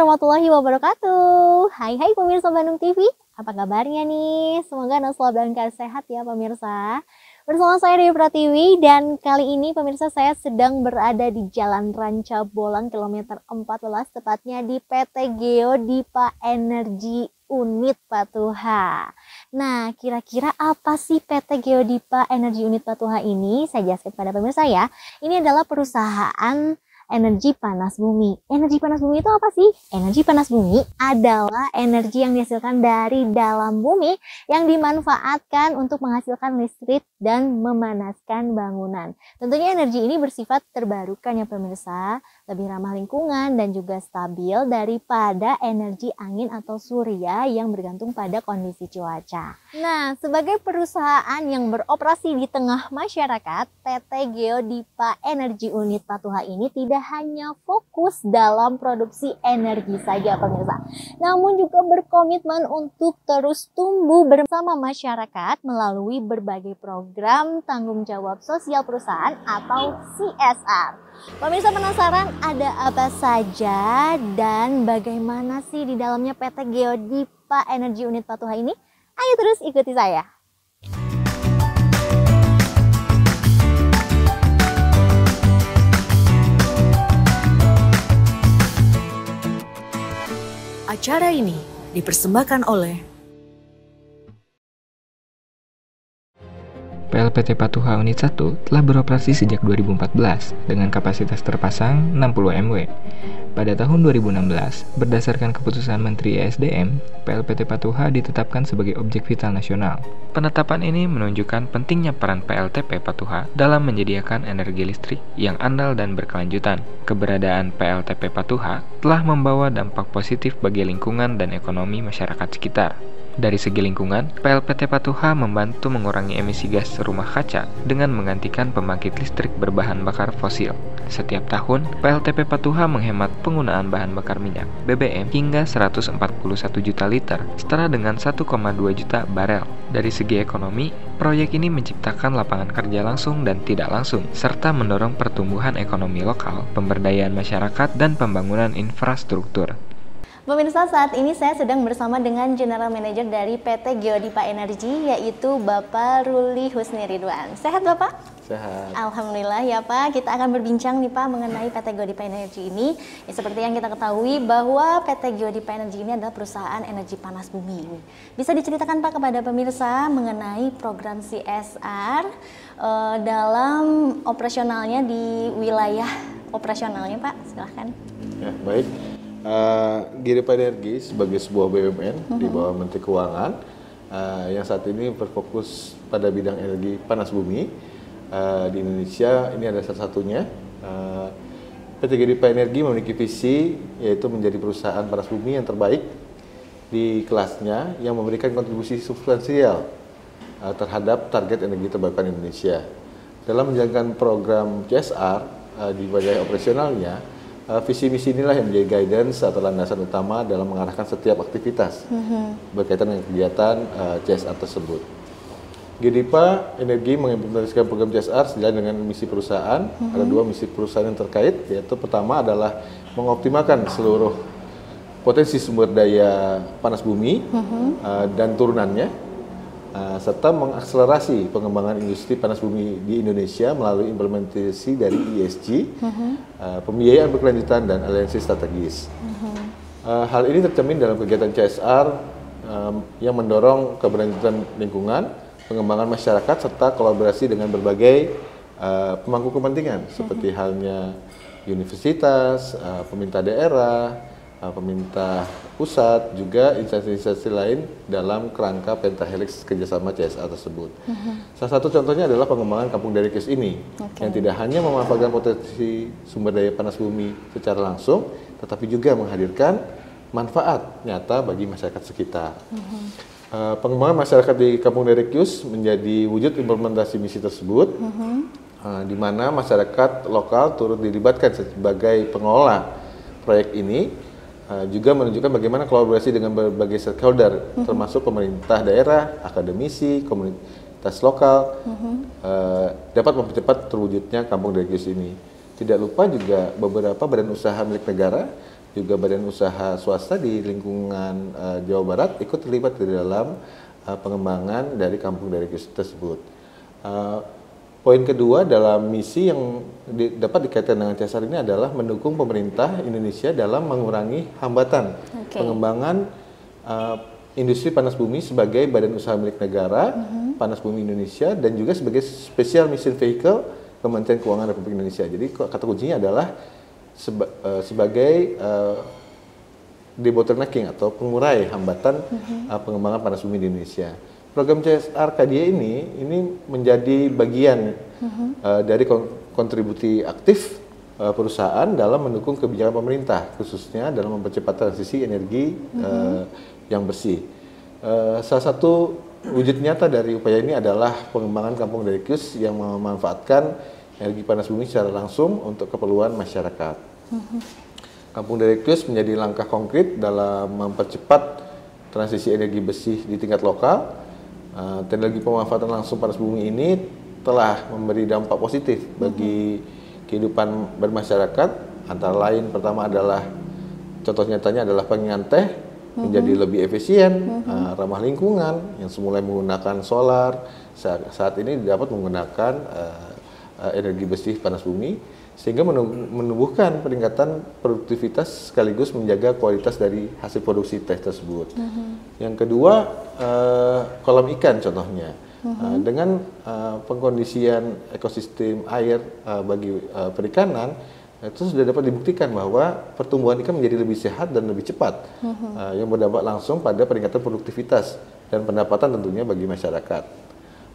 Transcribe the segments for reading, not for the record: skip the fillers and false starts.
warahmatullahi wabarakatuh. Hai pemirsa Bandung TV, apa kabarnya nih? Semoga Anda selalu dalam keadaan sehat ya pemirsa. Bersama saya Dewi Pratiwi dan kali ini pemirsa saya sedang berada di Jalan Ranca Bolang kilometer 14, tepatnya di PT Geodipa Energi Unit Patuha. Nah, kira-kira apa sih PT Geodipa Energi Unit Patuha ini? Saya jelaskan pada pemirsa ya. Ini adalah perusahaan energi panas bumi. Energi panas bumi itu apa sih? Energi panas bumi adalah energi yang dihasilkan dari dalam bumi yang dimanfaatkan untuk menghasilkan listrik dan memanaskan bangunan. Tentunya energi ini bersifat terbarukan ya pemirsa, lebih ramah lingkungan dan juga stabil daripada energi angin atau surya yang bergantung pada kondisi cuaca. Nah, sebagai perusahaan yang beroperasi di tengah masyarakat, PT Geodipa Energi Unit Patuha ini tidak hanya fokus dalam produksi energi saja pemirsa, namun juga berkomitmen untuk terus tumbuh bersama masyarakat melalui berbagai program tanggung jawab sosial perusahaan atau CSR. Pemirsa penasaran ada apa saja dan bagaimana sih di dalamnya PT Geodipa Energi Unit Patuha ini? Ayo terus ikuti saya. Acara ini dipersembahkan oleh PLPT Patuha Unit 1 telah beroperasi sejak 2014 dengan kapasitas terpasang 60 MW. Pada tahun 2016, berdasarkan keputusan Menteri ESDM, PLPT Patuha ditetapkan sebagai objek vital nasional. Penetapan ini menunjukkan pentingnya peran PLTP Patuha dalam menyediakan energi listrik yang andal dan berkelanjutan. Keberadaan PLTP Patuha telah membawa dampak positif bagi lingkungan dan ekonomi masyarakat sekitar. Dari segi lingkungan, PLPT Patuha membantu mengurangi emisi gas rumah kaca dengan menggantikan pembangkit listrik berbahan bakar fosil. Setiap tahun, PLTP Patuha menghemat penggunaan bahan bakar minyak (BBM) hingga 141 juta liter, setara dengan 1,2 juta barel. Dari segi ekonomi, proyek ini menciptakan lapangan kerja langsung dan tidak langsung, serta mendorong pertumbuhan ekonomi lokal, pemberdayaan masyarakat, dan pembangunan infrastruktur. Pemirsa, saat ini saya sedang bersama dengan General Manager dari PT Geodipa Energi, yaitu Bapak Ruli Husni Ridwan. Sehat Bapak? Sehat. Alhamdulillah ya Pak. Kita akan berbincang nih Pak mengenai PT Geodipa Energi ini. Ya, seperti yang kita ketahui bahwa PT Geodipa Energi ini adalah perusahaan energi panas bumi. Bisa diceritakan Pak kepada pemirsa mengenai program CSR dalam operasionalnya di wilayah operasionalnya Pak? Silahkan. Ya, baik. Geodipa Energi sebagai sebuah BUMN di bawah Menteri Keuangan yang saat ini berfokus pada bidang energi panas bumi di Indonesia. Ini adalah salah satunya. PT Geodipa Energi memiliki visi yaitu menjadi perusahaan panas bumi yang terbaik di kelasnya yang memberikan kontribusi substansial terhadap target energi terbarukan Indonesia. Dalam menjalankan program CSR di wilayah operasionalnya, visi misi inilah yang menjadi guidance atau landasan utama dalam mengarahkan setiap aktivitas berkaitan dengan kegiatan CSR tersebut. Geodipa Energi mengimplementasikan program CSR sejalan dengan misi perusahaan. Ada dua misi perusahaan yang terkait, yaitu pertama adalah mengoptimalkan seluruh potensi sumber daya panas bumi dan turunannya, serta mengakselerasi pengembangan industri panas bumi di Indonesia melalui implementasi dari ESG, pembiayaan berkelanjutan, dan aliansi strategis. Hal ini tercermin dalam kegiatan CSR yang mendorong keberlanjutan lingkungan, pengembangan masyarakat, serta kolaborasi dengan berbagai pemangku kepentingan, seperti halnya universitas, pemerintah daerah, pemerintah pusat, juga instansi-instansi lain dalam kerangka pentahelix kerjasama CSR tersebut. Salah satu contohnya adalah pengembangan Kampung Derikius ini, yang tidak hanya memanfaatkan potensi sumber daya panas bumi secara langsung, tetapi juga menghadirkan manfaat nyata bagi masyarakat sekitar. Pengembangan masyarakat di Kampung Derikius menjadi wujud implementasi misi tersebut, di mana masyarakat lokal turut dilibatkan sebagai pengelola proyek ini. Juga menunjukkan bagaimana kolaborasi dengan berbagai stakeholder, termasuk pemerintah daerah, akademisi, komunitas lokal, dapat mempercepat terwujudnya Kampung Derikius ini. Tidak lupa juga beberapa badan usaha milik negara juga badan usaha swasta di lingkungan Jawa Barat ikut terlibat di dalam pengembangan dari kampung Dairekius tersebut. Poin kedua dalam misi yang dapat dikaitkan dengan CSR ini adalah mendukung pemerintah Indonesia dalam mengurangi hambatan pengembangan industri panas bumi sebagai badan usaha milik negara, Panas Bumi Indonesia, dan juga sebagai Special Mission Vehicle Kementerian Keuangan Republik Indonesia. Jadi kata kuncinya adalah sebagai debottlenecking atau pengurai hambatan pengembangan panas bumi di Indonesia. Program CSR KDI ini menjadi bagian dari kontribusi aktif perusahaan dalam mendukung kebijakan pemerintah, khususnya dalam mempercepat transisi energi yang bersih. Salah satu wujud nyata dari upaya ini adalah pengembangan kampung Dairekius yang memanfaatkan energi panas bumi secara langsung untuk keperluan masyarakat. Kampung Dairekius menjadi langkah konkret dalam mempercepat transisi energi bersih di tingkat lokal. Teknologi pemanfaatan langsung panas bumi ini telah memberi dampak positif bagi kehidupan bermasyarakat. Antara lain pertama adalah contoh nyatanya adalah pengeringan teh menjadi lebih efisien, ramah lingkungan, yang semula menggunakan solar saat ini dapat menggunakan energi bersih panas bumi, sehingga menumbuhkan peningkatan produktivitas sekaligus menjaga kualitas dari hasil produksi teh tersebut. Yang kedua, kolam ikan contohnya. Dengan pengkondisian ekosistem air bagi perikanan, itu sudah dapat dibuktikan bahwa pertumbuhan ikan menjadi lebih sehat dan lebih cepat, yang berdampak langsung pada peningkatan produktivitas dan pendapatan tentunya bagi masyarakat.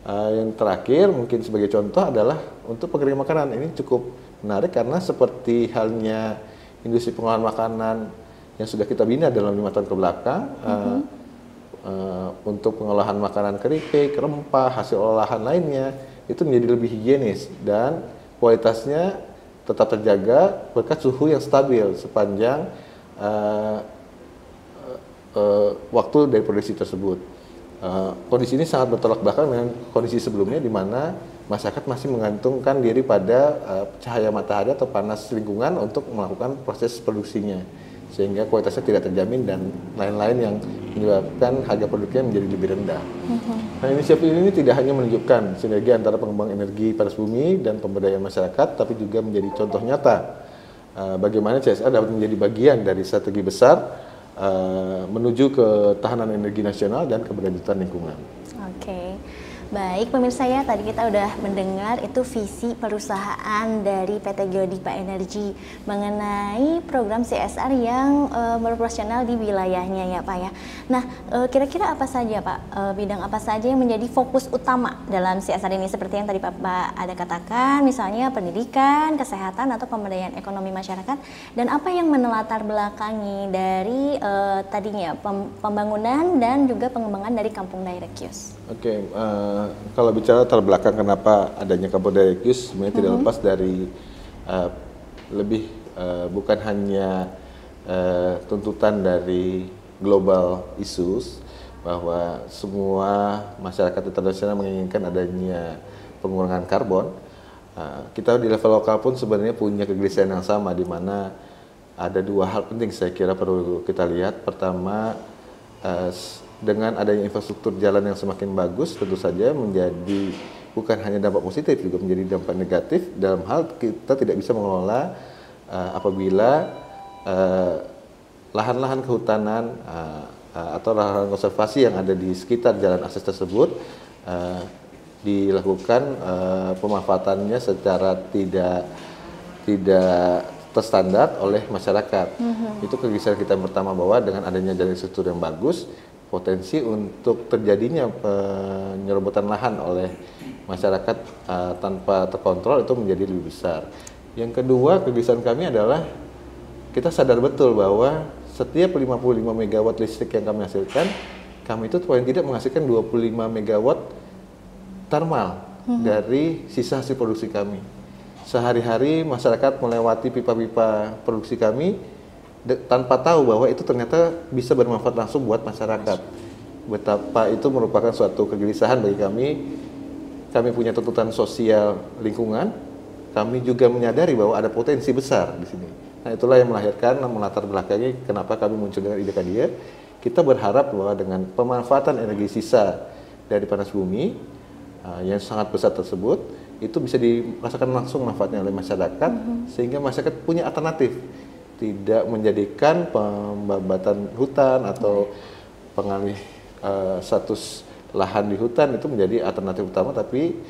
Yang terakhir mungkin sebagai contoh adalah untuk pengeringan makanan. Ini cukup menarik karena seperti halnya industri pengolahan makanan yang sudah kita bina dalam 5 tahun ke belakang, untuk pengolahan makanan keripik, rempah, hasil olahan lainnya itu menjadi lebih higienis dan kualitasnya tetap terjaga berkat suhu yang stabil sepanjang waktu dari produksi tersebut. Kondisi ini sangat bertolak belakang dengan kondisi sebelumnya di mana masyarakat masih menggantungkan diri pada cahaya matahari atau panas lingkungan untuk melakukan proses produksinya, sehingga kualitasnya tidak terjamin dan lain-lain yang menyebabkan harga produknya menjadi lebih rendah. Nah, inisiatif ini tidak hanya menunjukkan sinergi antara pengembang energi panas bumi dan pemberdayaan masyarakat, tapi juga menjadi contoh nyata bagaimana CSR dapat menjadi bagian dari strategi besar menuju ketahanan energi nasional dan keberlanjutan lingkungan. Oke. Baik pemirsa ya, tadi kita udah mendengar itu visi perusahaan dari PT Geodipa Energi mengenai program CSR yang beroperasional di wilayahnya ya Pak ya. Nah kira-kira apa saja Pak, bidang apa saja yang menjadi fokus utama dalam CSR ini, seperti yang tadi Bapak ada katakan, misalnya pendidikan, kesehatan atau pemberdayaan ekonomi masyarakat, dan apa yang menelatar belakangi dari tadinya pembangunan dan juga pengembangan dari Kampung Dairekius. Oke, kalau bicara latar belakang kenapa adanya Kampung Dairekius, sebenarnya tidak lepas dari bukan hanya tuntutan dari global issues bahwa semua masyarakat internasional menginginkan adanya pengurangan karbon. Kita di level lokal pun sebenarnya punya kegelisahan yang sama, di mana ada 2 hal penting saya kira perlu kita lihat. Pertama, dengan adanya infrastruktur jalan yang semakin bagus, tentu saja menjadi bukan hanya dampak positif, juga menjadi dampak negatif dalam hal kita tidak bisa mengelola apabila lahan-lahan kehutanan atau lahan konservasi yang ada di sekitar jalan akses tersebut dilakukan pemanfaatannya secara tidak terstandar oleh masyarakat. Itu kegelisahan kita yang pertama, bahwa dengan adanya jalan infrastruktur yang bagus, potensi untuk terjadinya penyerobotan lahan oleh masyarakat tanpa terkontrol itu menjadi lebih besar. Yang kedua, kegelisahan kami adalah kita sadar betul bahwa setiap 55 megawatt listrik yang kami hasilkan, kami itu paling tidak menghasilkan 25 megawatt thermal dari sisa hasil produksi kami. Sehari-hari masyarakat melewati pipa-pipa produksi kami tanpa tahu bahwa itu ternyata bisa bermanfaat langsung buat masyarakat. Betapa itu merupakan suatu kegelisahan bagi kami. Kami punya tuntutan sosial lingkungan, kami juga menyadari bahwa ada potensi besar di sini. Nah itulah yang melahirkan, melatar belakangi kenapa kami muncul dengan ide Kadia. Kita berharap bahwa dengan pemanfaatan energi sisa dari panas bumi yang sangat besar tersebut, itu bisa dirasakan langsung manfaatnya oleh masyarakat, sehingga masyarakat punya alternatif, tidak menjadikan pembabatan hutan atau pengalih status lahan di hutan itu menjadi alternatif utama, tapi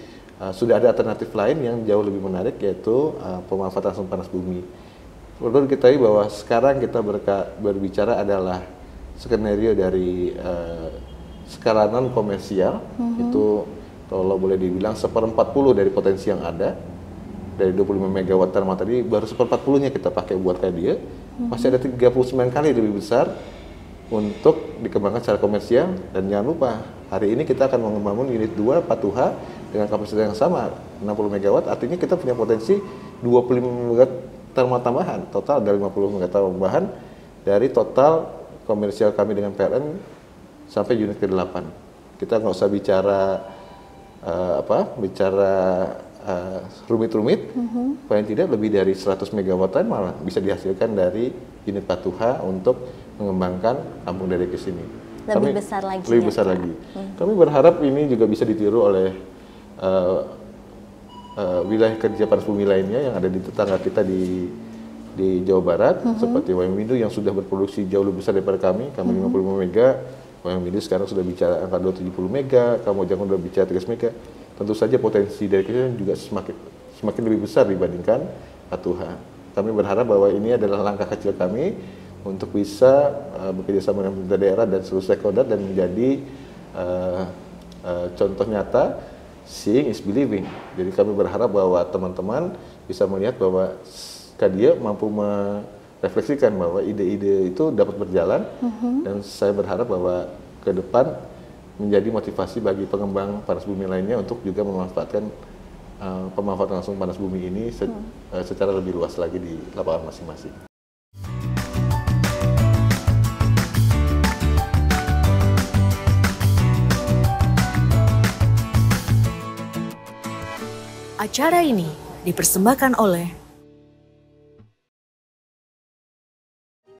sudah ada alternatif lain yang jauh lebih menarik, yaitu pemanfaatan langsung panas bumi. Perlu diketahui bahwa sekarang kita berbicara adalah skenario dari skala non komersial, itu kalau boleh dibilang 1/40 dari potensi yang ada. Dari 25 megawatt thermal tadi, baru 1/40-nya kita pakai buat Kadia. Masih ada 39 kali lebih besar untuk dikembangkan secara komersial. Dan jangan lupa, hari ini kita akan membangun unit 2 Patuha dengan kapasitas yang sama, 60 megawatt. Artinya kita punya potensi 25 megawatt thermal tambahan. Total ada 50 megawatt tambahan dari total komersial kami dengan PLN sampai unit ke-8. Kita nggak usah bicara rumit-rumit, paling tidak lebih dari 100 megawattan malah bisa dihasilkan dari unit Patuha untuk mengembangkan kampung dari ke sini. Lebih besar lagi. Lebih besar lagi. Kami berharap ini juga bisa ditiru oleh wilayah kerja panas bumi lainnya yang ada di tetangga kita di Jawa Barat, seperti Wayang yang sudah berproduksi jauh lebih besar daripada kami 55 mega. Wayang sekarang sudah bicara angka 270 mega, Kamojang sudah bicara 30 mega. Tentu saja potensi dari kita juga semakin lebih besar dibandingkan Patuha. Kami berharap bahwa ini adalah langkah kecil kami untuk bisa bekerja sama dengan pemerintah daerah dan seluruh stakeholder dan menjadi contoh nyata, seeing is believing. Jadi kami berharap bahwa teman-teman bisa melihat bahwa Kadia mampu merefleksikan bahwa ide-ide itu dapat berjalan, dan saya berharap bahwa ke depan menjadi motivasi bagi pengembang panas bumi lainnya untuk juga memanfaatkan pemanfaatan langsung panas bumi ini secara lebih luas lagi di lapangan masing-masing. Acara ini dipersembahkan oleh